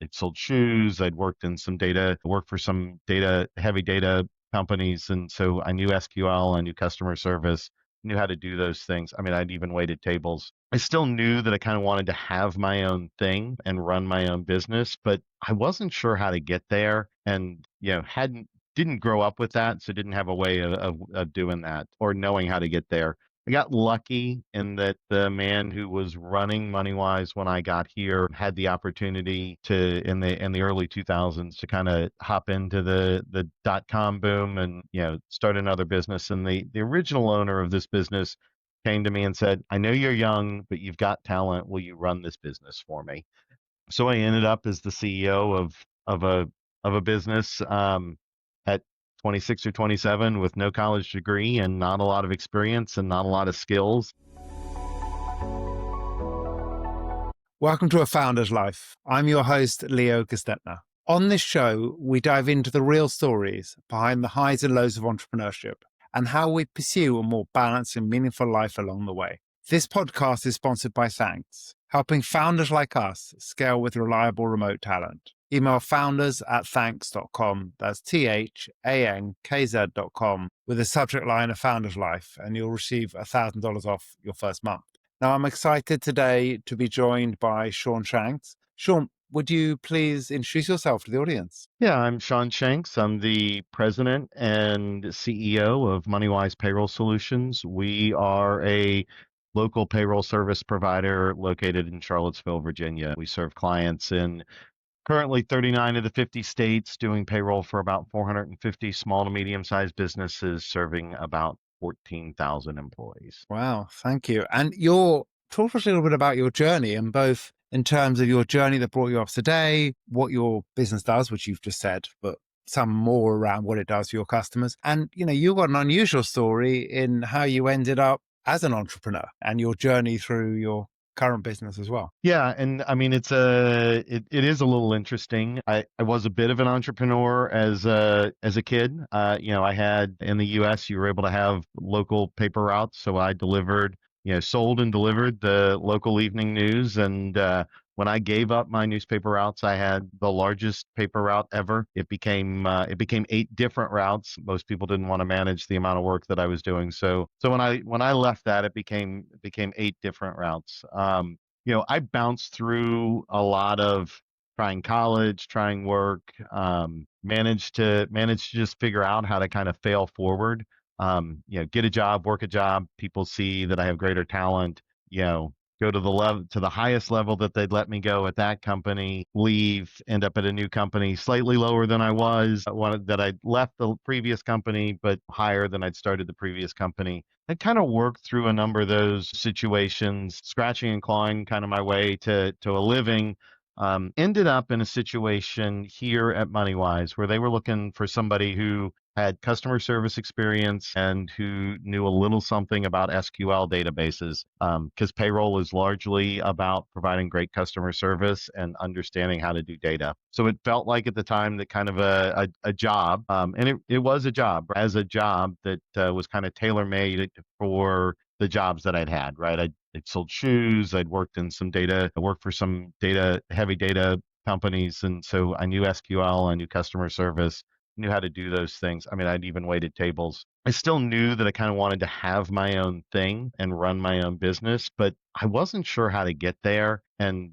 I'd sold shoes. I'd worked in some data, worked for some heavy data companies. And so I knew SQL, I knew customer service, knew how to do those things. I mean, I'd even waited tables. I still knew that I kind of wanted to have my own thing and run my own business, but I wasn't sure how to get there and, didn't grow up with that. So didn't have a way of doing that or knowing how to get there. I got lucky in that the man who was running MoneyWise when I got here had the opportunity to in the early 2000s to kind of hop into the dot-com boom and start another business. And the original owner of this business came to me and said, "I know you're young, but you've got talent. Will you run this business for me?" So I ended up as the CEO of a business at 26 or 27 with no college degree and not a lot of experience and not a lot of skills. Welcome to A Founder's Life. I'm your host, Leo Gestetner. On this show, we dive into the real stories behind the highs and lows of entrepreneurship and how we pursue a more balanced and meaningful life along the way. This podcast is sponsored by Thankz, helping founders like us scale with reliable remote talent. Email founders@thankz.com, that's THANKZ.com, with the subject line of Founder's Life, and you'll receive $1,000 off your first month. Now, I'm excited today to be joined by Sean Shanks. Sean, would you please introduce yourself to the audience? Yeah, I'm Sean Shanks. I'm the president and CEO of MoneyWise Payroll Solutions. We are a local payroll service provider located in Charlottesville, Virginia. We serve clients in currently 39 of the 50 states, doing payroll for about 450 small to medium-sized businesses, serving about 14,000 employees. Wow, thank you. And talk to us a little bit about your journey, and both in terms of your journey that brought you up today, what your business does, which you've just said, but some more around what it does for your customers. And, you've got an unusual story in how you ended up as an entrepreneur and your journey through your current business as well. Yeah, and I mean it is a little interesting. I was a bit of an entrepreneur as a kid. I had in the US you were able to have local paper routes, so I delivered, sold and delivered the local evening news. And when I gave up my newspaper routes, I had the largest paper route ever. It became 8 different routes. Most people didn't want to manage the amount of work that I was doing. So when I left that, it became 8 different routes. I bounced through a lot of trying college, trying work, managed to just figure out how to kind of fail forward. Get a job, work a job. People see that I have greater talent, go to the highest level that they'd let me go at that company, leave, end up at a new company slightly lower than I was, one that I'd left the previous company, but higher than I'd started the previous company. I kind of worked through a number of those situations, scratching and clawing kind of my way to a living. Ended up in a situation here at MoneyWise where they were looking for somebody who had customer service experience and who knew a little something about SQL databases, because payroll is largely about providing great customer service and understanding how to do data. So it felt like at the time that kind of a job, and it was a job that was kind of tailor-made for the jobs that I'd had, right? I'd sold shoes. I'd worked in some data. I worked for some heavy data companies. And so I knew SQL, I knew customer service, knew how to do those things. I mean, I'd even waited tables. I still knew that I kind of wanted to have my own thing and run my own business, but I wasn't sure how to get there and,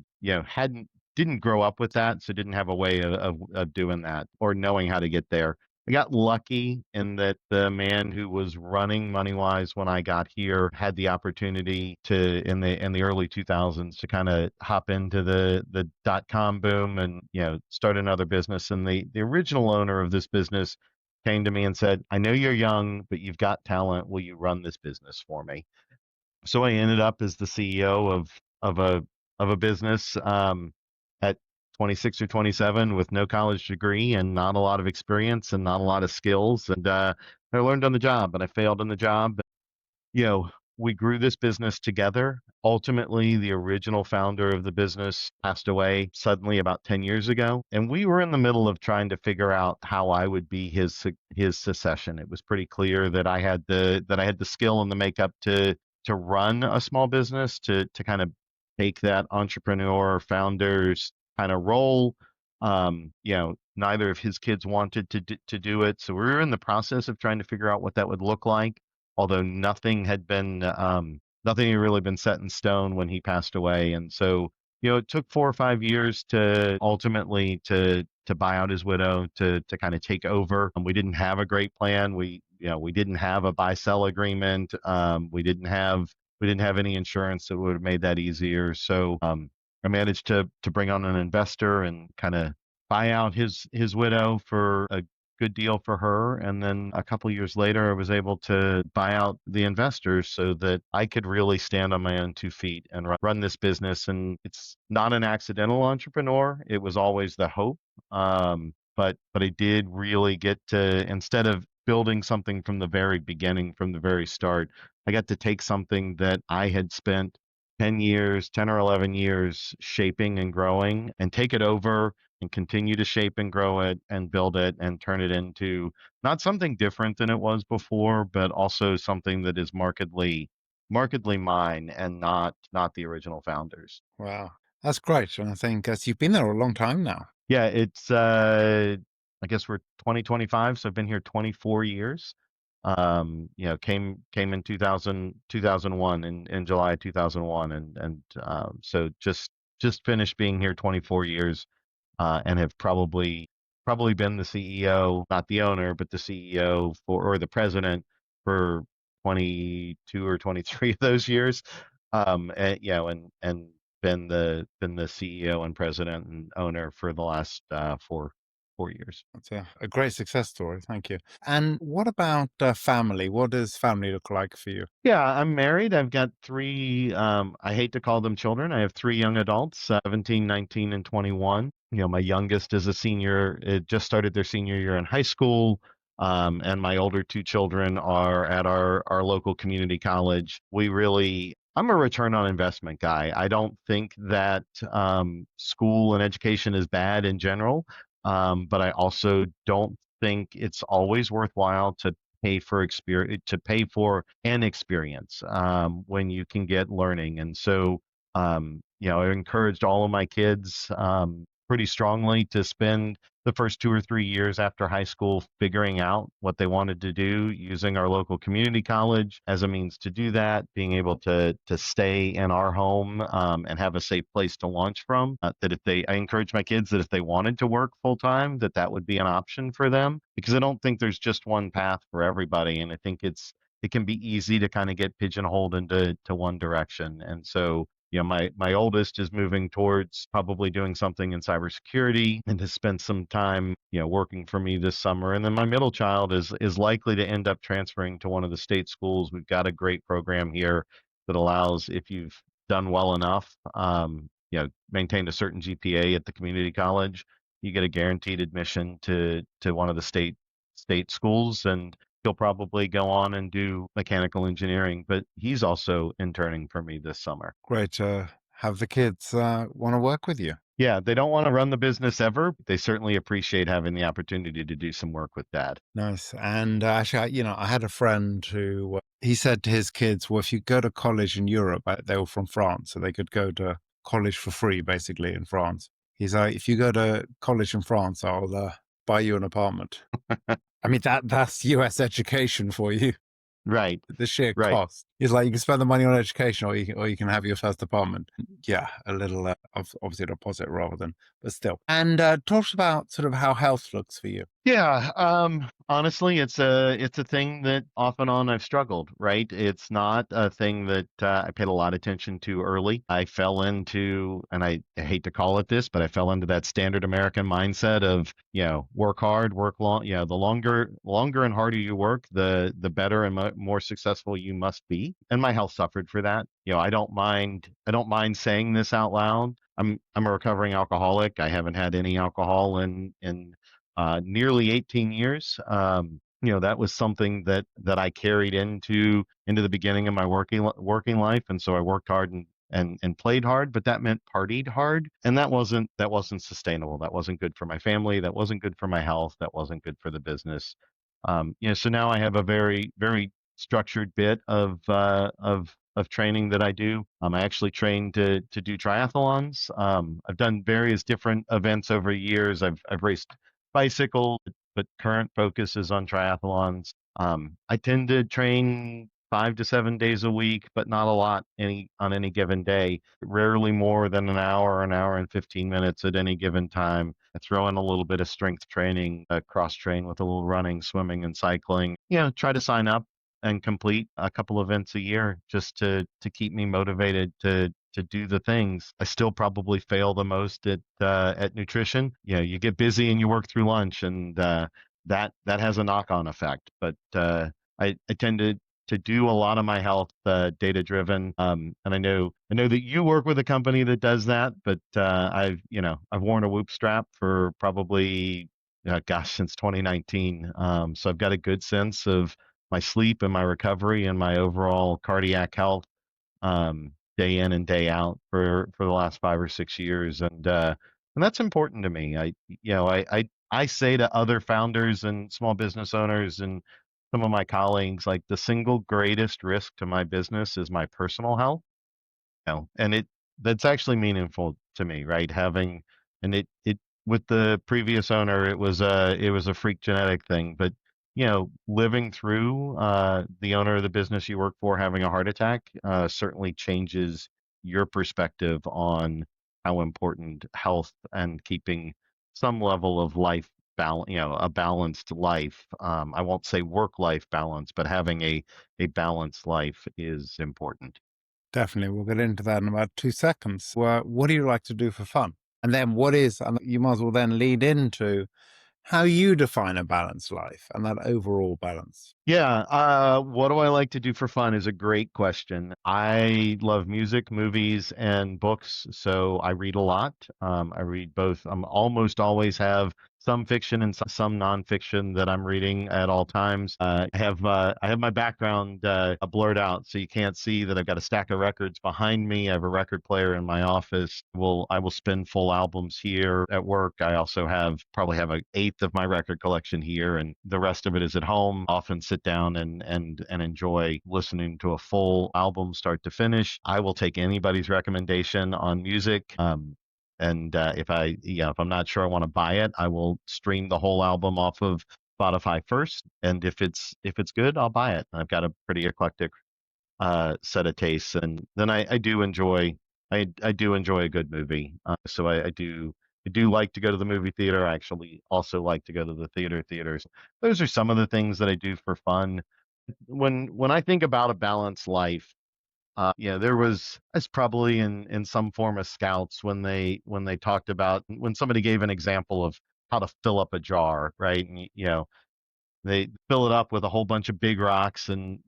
didn't grow up with that. So didn't have a way of doing that or knowing how to get there. I got lucky in that the man who was running MoneyWise when I got here had the opportunity to in the early 2000s to kind of hop into the dot-com boom and start another business. And the original owner of this business came to me and said, "I know you're young, but you've got talent. Will you run this business for me?" So I ended up as the CEO of a business at 26 or 27 with no college degree and not a lot of experience and not a lot of skills. And I learned on the job and I failed on the job. You know, we grew this business together. Ultimately, the original founder of the business passed away suddenly about 10 years ago. And we were in the middle of trying to figure out how I would be his succession. It was pretty clear that I had the skill and the makeup to run a small business, to kind of take that entrepreneur founder's kind of role, Neither of his kids wanted to do it. So we were in the process of trying to figure out what that would look like, although nothing had really been set in stone when he passed away. And so, it took 4 or 5 years to ultimately to buy out his widow, to kind of take over. And we didn't have a great plan. We didn't have a buy sell agreement. We didn't have any insurance that would have made that easier. So I managed to bring on an investor and kind of buy out his widow for a good deal for her. And then a couple years later, I was able to buy out the investors so that I could really stand on my own 2 feet and run this business. And it's not an accidental entrepreneur. It was always the hope. But I did really get to, instead of building something from the very beginning, from the very start, I got to take something that I had spent 10 years, 10 or 11 years shaping and growing, and take it over and continue to shape and grow it and build it and turn it into not something different than it was before, but also something that is markedly mine and not the original founders. Wow. That's great. And I think as you've been there a long time now. Yeah, it's I guess we're 2025, so I've been here 24 years. Came in 2001 in July 2001, so just finished being here 24 years, and have probably been the CEO, not the owner, but the CEO or the president for 22 or 23 of those years. And been the CEO and president and owner for the last 4 years. That's a great success story. Thank you. And what about family? What does family look like for you? Yeah, I'm married. I've got three, I hate to call them children. I have three young adults, 17, 19, and 21. My youngest is a senior. It just started their senior year in high school. And my older two children are at our local community college. I'm a return on investment guy. I don't think that school and education is bad in general. But I also don't think it's always worthwhile to pay for an experience when you can get learning. And so, I encouraged all of my kids pretty strongly to spend the first 2 or 3 years after high school figuring out what they wanted to do, using our local community college as a means to do that, being able to stay in our home and have a safe place to launch from. I encourage my kids that if they wanted to work full time, that would be an option for them, because I don't think there's just one path for everybody, and I think it can be easy to kind of get pigeonholed into one direction. And so, my oldest is moving towards probably doing something in cybersecurity and has spent some time, working for me this summer. And then my middle child is likely to end up transferring to one of the state schools. We've got a great program here that allows, if you've done well enough, maintained a certain GPA at the community college, you get a guaranteed admission to one of the state schools, and he'll probably go on and do mechanical engineering, but he's also interning for me this summer. Great to have the kids want to work with you. Yeah, they don't want to run the business ever, but they certainly appreciate having the opportunity to do some work with dad. Nice. And actually, I had a friend who he said to his kids, well, if you go to college in Europe, they were from France, so they could go to college for free, basically, in France. He's like, if you go to college in France, I'll buy you an apartment. I mean, that's US education for you. Right. The sheer Right. cost. It's like you can spend the money on education, or you can have your first apartment. Yeah, a little obviously a deposit rather than, but still. And talk about sort of how health looks for you. Yeah, honestly, it's a thing that off and on I've struggled, right? It's not a thing that I paid a lot of attention to early. I fell into, and I hate to call it this, but I fell into that standard American mindset of, work hard, work long. The longer and harder you work, the better and more successful you must be. And my health suffered for that. I don't mind saying this out loud. I'm a recovering alcoholic. I haven't had any alcohol in nearly 18 years. That was something that I carried into the beginning of my working life, and so I worked hard and played hard, but that meant partied hard, and that wasn't sustainable. That wasn't good for my family. That wasn't good for my health. That wasn't good for the business. So now I have a very, very structured bit of of training that I do. I actually train to do triathlons. I've done various different events over years. I've raced bicycle, but current focus is on triathlons. I tend to train 5 to 7 days a week, but not a lot on any given day. Rarely more than an hour and 15 minutes at any given time. I throw in a little bit of strength training, cross train with a little running, swimming, and cycling. Try to sign up and complete a couple events a year just to keep me motivated to do the things. I still probably fail the most at nutrition. You get busy and you work through lunch, and that has a knock on effect. But I tend to do a lot of my health data driven. And I know that you work with a company that does that, but I've worn a Whoop strap for probably since 2019. So I've got a good sense of my sleep and my recovery and my overall cardiac health, day in and day out for the last 5 or 6 years, and that's important to me. I say to other founders and small business owners and some of my colleagues, like, the single greatest risk to my business is my personal health. And that's actually meaningful to me, right? Having and it with the previous owner, it was a freak genetic thing, but living through the owner of the business you work for having a heart attack certainly changes your perspective on how important health and keeping some level of life balance, a balanced life. I won't say work-life balance, but having a balanced life is important. Definitely. We'll get into that in about 2 seconds. Well, what do you like to do for fun? And then and you might as well then lead into how you define a balanced life and that overall balance. Yeah, what do I like to do for fun is a great question. I love music, movies, and books, so I read a lot. I read both. I'm almost always have some fiction and some nonfiction that I'm reading at all times. I have my background blurred out, so you can't see that I've got a stack of records behind me. I have a record player in my office. I will spin full albums here at work. I also probably have an eighth of my record collection here, and the rest of it is at home. Often sit down and enjoy listening to a full album start to finish. I will take anybody's recommendation on music. And if I'm not sure I want to buy it, I will stream the whole album off of Spotify first. And if it's good, I'll buy it. I've got a pretty eclectic set of tastes, and then I do enjoy a good movie. So I do like to go to the movie theater. I actually also like to go to the theaters. Those are some of the things that I do for fun. When I think about a balanced life, there was it's probably in some form of scouts when they talked about when somebody gave an example of how to fill up a jar, right? And they fill it up with a whole bunch of big rocks, and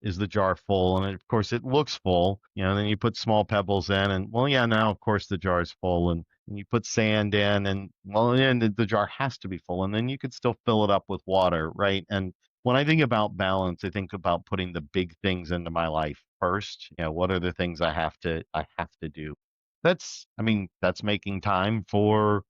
is the jar full? And of course it looks full. And then you put small pebbles in, and well, yeah, now of course the jar is full. And you put sand in, and well, then the jar has to be full, and then you could still fill it up with water, right? And when I think about balance, I think about putting the big things into my life first. What are the things I have to do? That's making time for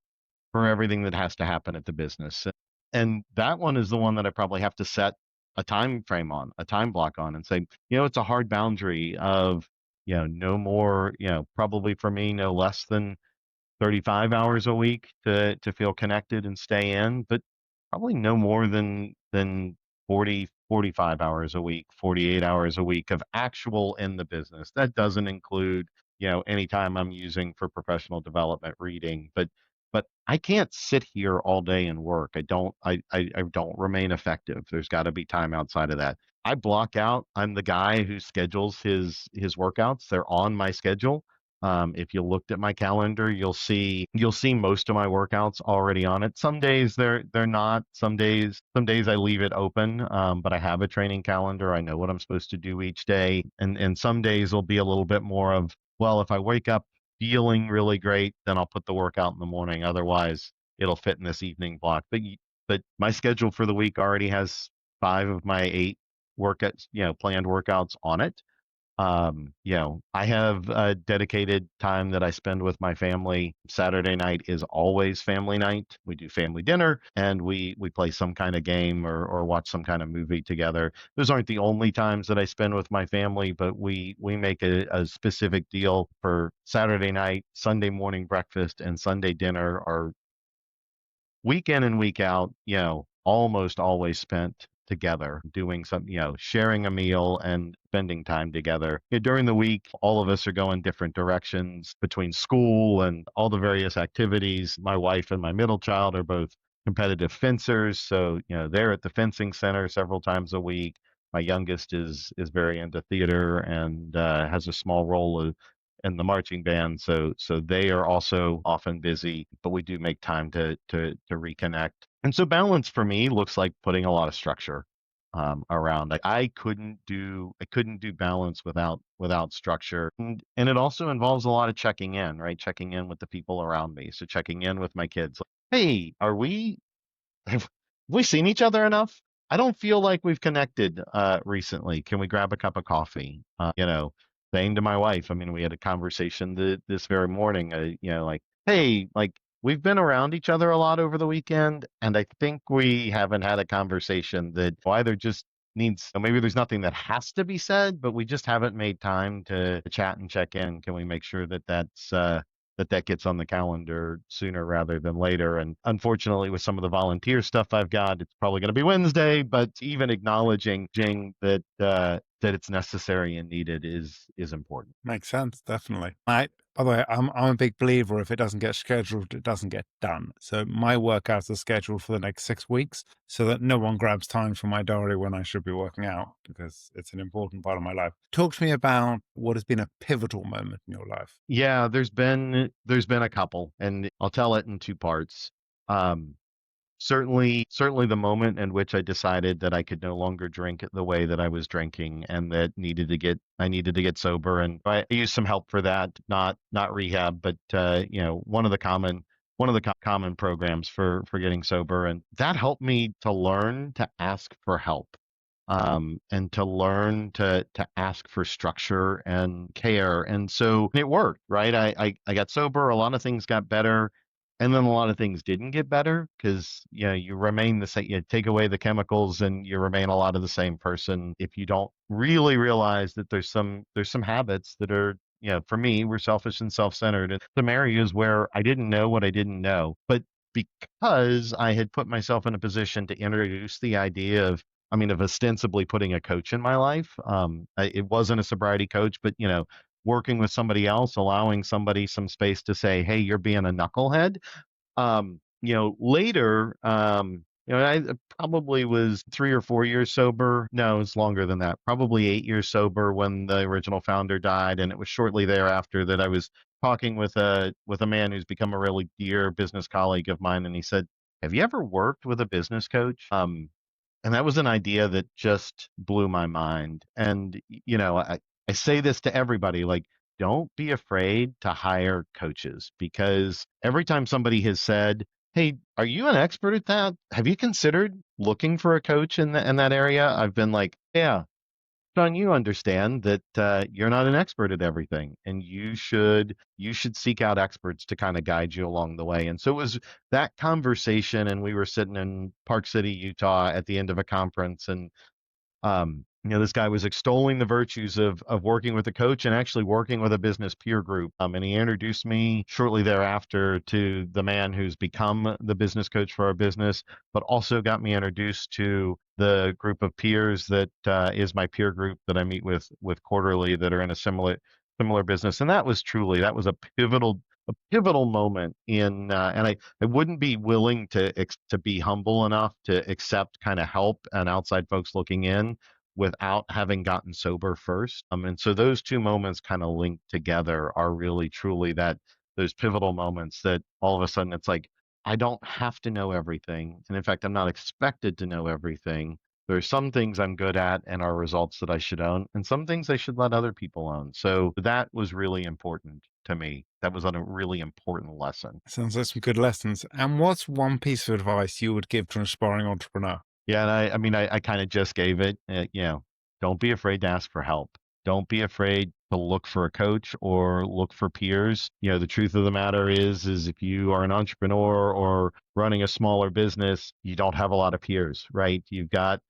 everything that has to happen at the business. And that one is the one that I probably have to set a time frame on, a time block on, and say, it's a hard boundary of, no more, probably for me, no less than 35 hours a week to feel connected and stay in, but probably no more than 40, 45 hours a week, 48 hours a week of actual in the business. That doesn't include, any time I'm using for professional development, reading, but I can't sit here all day and work. I don't remain effective. There's got to be time outside of that. I block out. I'm the guy who schedules his workouts. They're on my schedule. If you looked at my calendar, you'll see most of my workouts already on it. Some days they're not. Some days I leave it open, but I have a training calendar. I know what I'm supposed to do each day, and some days will be a little bit more of, well, if I wake up feeling really great, then I'll put the workout in the morning. Otherwise, it'll fit in this evening block. But my schedule for the week already has 5 of my 8 workouts, planned workouts on it. I have a dedicated time that I spend with my family. Saturday night is always family night. We do family dinner and we play some kind of game or watch some kind of movie together. Those aren't the only times that I spend with my family, but we make a specific deal for Saturday night, Sunday morning breakfast, and Sunday dinner are week in and week out, almost always spent together doing some, sharing a meal and spending time together. During the week, all of us are going different directions between school and all the various activities. My wife and my middle child are both competitive fencers, so they're at the fencing center several times a week. My youngest is very into theater and has a small role in the marching band. So they are also often busy, but we do make time to reconnect. And so balance for me looks like putting a lot of structure around. I couldn't do balance without structure, and it also involves a lot of checking in, right? Checking in with the people around me. So checking in with my kids. Hey, have we seen each other enough? I don't feel like we've connected recently. Can we grab a cup of coffee? Saying to my wife, I mean, we had a conversation this very morning, like, hey, like we've been around each other a lot over the weekend, and I think we haven't had a conversation that either just needs, maybe there's nothing that has to be said, but we just haven't made time to chat and check in. Can we make sure that gets on the calendar sooner rather than later? And unfortunately, with some of the volunteer stuff I've got, it's probably going to be Wednesday. But even acknowledging that it's necessary and needed is important. Makes sense, definitely. By the way, I'm a big believer if it doesn't get scheduled, it doesn't get done. So my workouts are scheduled for the next 6 weeks so that no one grabs time from my diary when I should be working out because it's an important part of my life. Talk to me about what has been a pivotal moment in your life. Yeah, there's been a couple, and I'll tell it in two parts. Um, certainly the moment in which I decided that I could no longer drink the way that I was drinking and that I needed to get sober. And I used some help for that, not rehab, but one of the common programs for getting sober. And that helped me to learn to ask for help. And to learn to ask for structure and care. And so it worked, right? I got sober, a lot of things got better, and then a lot of things didn't get better because you remain the same. You take away the chemicals and you remain a lot of the same person if you don't really realize that there's some habits that are, for me, were selfish and self-centered. And some areas where I didn't know what I didn't know. But because I had put myself in a position to introduce the idea of ostensibly putting a coach in my life. It wasn't a sobriety coach, but working with somebody else, allowing somebody some space to say, "Hey, you're being a knucklehead." Later, I probably was 3 or 4 years sober. No, it's longer than that. Probably 8 years sober when the original founder died, and it was shortly thereafter that I was talking with a man who's become a really dear business colleague of mine, and he said, "Have you ever worked with a business coach?" And that was an idea that just blew my mind. And, I say this to everybody, like, don't be afraid to hire coaches because every time somebody has said, "Hey, are you an expert at that? Have you considered looking for a coach in that area?" I've been like, "Yeah, Sean, you understand that you're not an expert at everything, and you should seek out experts to kind of guide you along the way." And so it was that conversation, and we were sitting in Park City, Utah, at the end of a conference, and this guy was extolling the virtues of working with a coach and actually working with a business peer group. And he introduced me shortly thereafter to the man who's become the business coach for our business, but also got me introduced to the group of peers that is my peer group that I meet with quarterly that are in a similar business. And that was a pivotal moment and I wouldn't be willing to be humble enough to accept kind of help and outside folks looking in without having gotten sober first. And so those two moments kind of linked together are really truly those pivotal moments that all of a sudden it's like, I don't have to know everything. And in fact, I'm not expected to know everything. There are some things I'm good at and are results that I should own, and some things I should let other people own. So that was really important to me. That was a really important lesson. Sounds like some good lessons. And what's one piece of advice you would give to an aspiring entrepreneur? Yeah, and I mean, I kind of just gave it. Don't be afraid to ask for help. don't be afraid to look for a coach or look for peers. The truth of the matter is if you are an entrepreneur or running a smaller business, you don't have a lot of peers, right? You've got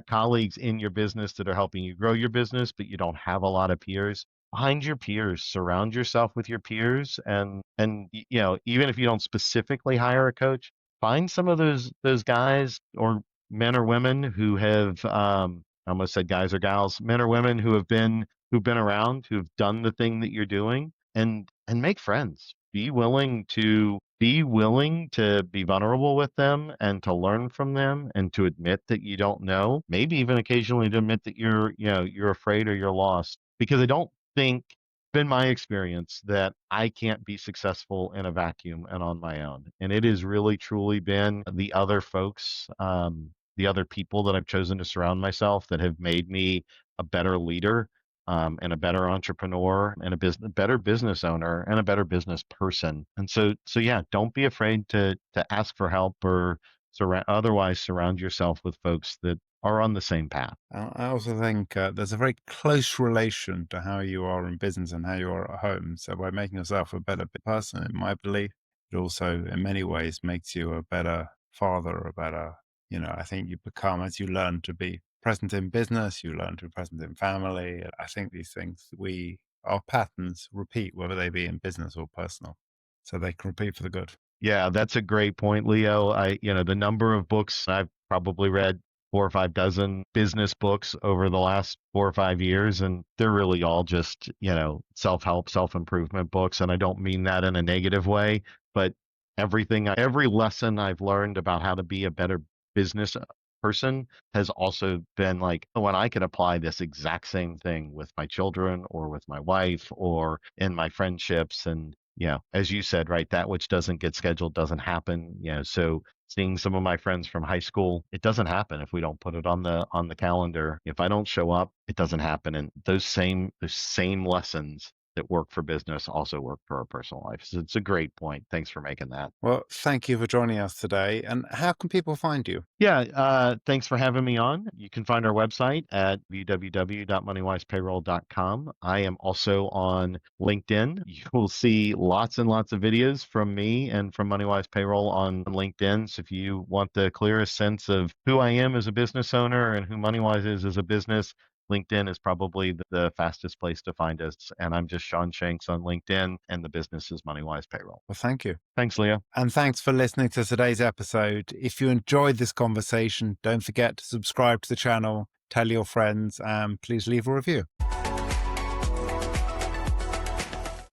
colleagues in your business that are helping you grow your business, but you don't have a lot of peers. Find your peers, surround yourself with your peers, and even if you don't specifically hire a coach, find some of those guys or men or women who have I almost said guys or gals, men or women who've been around, who've done the thing that you're doing, and make friends. Be willing to be vulnerable with them and to learn from them and to admit that you don't know, maybe even occasionally to admit that you're afraid or you're lost. Because I don't think, been my experience, that I can't be successful in a vacuum and on my own. And it has really truly been the other folks, the other people that I've chosen to surround myself that have made me a better leader, and a better entrepreneur and better business owner and a better business person. And so yeah, don't be afraid to ask for help or otherwise surround yourself with folks that are on the same path. I also think there's a very close relation to how you are in business and how you are at home. So by making yourself a better person, in my belief, it also in many ways makes you a better father, I think you become, as you learn to be present in business, you learn to be present in family. I think these things, our patterns repeat, whether they be in business or personal. So they can repeat for the good. Yeah, that's a great point, Leo. The number of books I've probably read, 4 or 5 dozen business books over the last 4 or 5 years, and they're really all just, self-help, self-improvement books. And I don't mean that in a negative way, but every lesson I've learned about how to be a better business person has also been like, oh, and I can apply this exact same thing with my children or with my wife or in my friendships. And as you said, right, that which doesn't get scheduled doesn't happen. So seeing some of my friends from high school, it doesn't happen if we don't put it on the calendar. If I don't show up, it doesn't happen. And those same lessons that work for business also work for our personal life. So it's a great point. Thanks for making that. Well, thank you for joining us today. And how can people find you? Yeah, thanks for having me on. You can find our website at www.moneywisepayroll.com. I am also on LinkedIn. You will see lots and lots of videos from me and from MoneyWise Payroll on LinkedIn. So if you want the clearest sense of who I am as a business owner and who MoneyWise is as a business, LinkedIn is probably the fastest place to find us. And I'm just Sean Shanks on LinkedIn, and the business is MoneyWise Payroll. Well, thank you. Thanks, Leo. And thanks for listening to today's episode. If you enjoyed this conversation, don't forget to subscribe to the channel, tell your friends, and please leave a review.